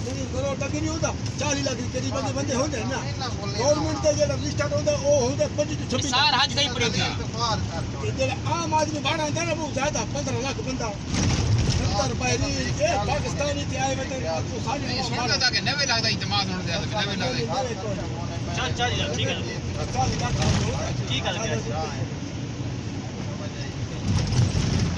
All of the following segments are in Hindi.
करोड़ तक नहीं होता 40 लाख करीब बंदे होते हैं ना गवर्नमेंट का जो रजिस्टर्ड होता है वो होता 25 26 सार हाज नहीं पड़े थे जो आम आदमी भाड़ा है ना वो ज्यादा 15 लाख बंदा 70 रुपए नहीं ये पाकिस्तानी के आए बंदे वो सारी सुनता था कि 90 लाख का इतमाद होने दिया 90 लाख चल ठीक है 40 लाख ठीक है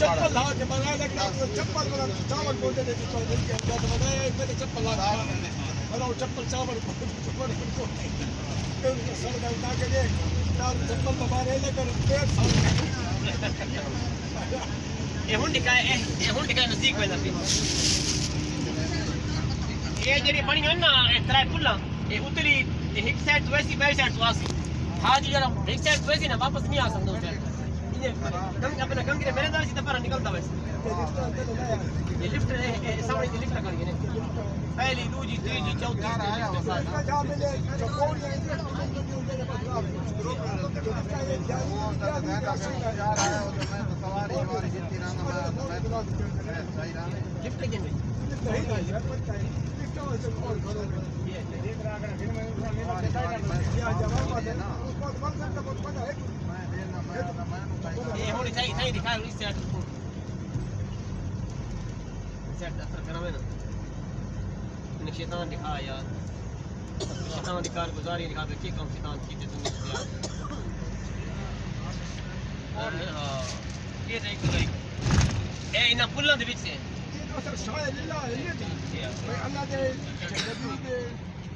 चप्पल ला के बनाया लेकिन चप्पल बना चावल बोलते थे तो दिन के अंदर बनाया मैंने चप्पल ला बनाओ चप्पल चावल सर का उठा के देख यार चप्पल तो मारे लेकर पेट ये हुंडी का नजदीक में ना ये ਜਿਹੜੀ ਬਣੀ ਹੋਈ ਨਾ ਇਹ ਤਰੇ ਪੁੱਲਾ ਇਹ ਉਤਰੀ ਇੱਕ ਸਾਈਡ ਤੋਂ ਵੈਸੀ ਬੈਕ ਸਾਈਡ ਤੋਂ ਆਸੀ ਹਾਜੀ ਜਿਹੜਾ ਇੱਕ ਸਾਈਡ ਤੋਂ ਵੈਸੀ ਨਾ ਵਾਪਸ ਨਹੀਂ ਆ ਸਕਦਾ ਉਸ ਸਾਈਡ ਇਹ अपना गंगे मेरे दार से तो पर निकलता वैसे ये लिफ्ट सामने की लिफ्ट करेंगे पहली दूसरी तीसरी चौथी लिफ्ट लेंगे ये होनी चाहिए दिखाओ इस साइड को सेट असर करा मैंने इन्हें शैतान दिखा यार शैतान की कारगुजारी दिखा के क्या काम शैतान की थे तुमने यार और हां ये देख ए इन पुल्लां दे विच से असल शायद लिल्लाह अल्लाह दे नबी दे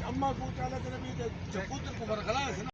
अम्मा को ताला दे नबी दे पुत्र को बरगला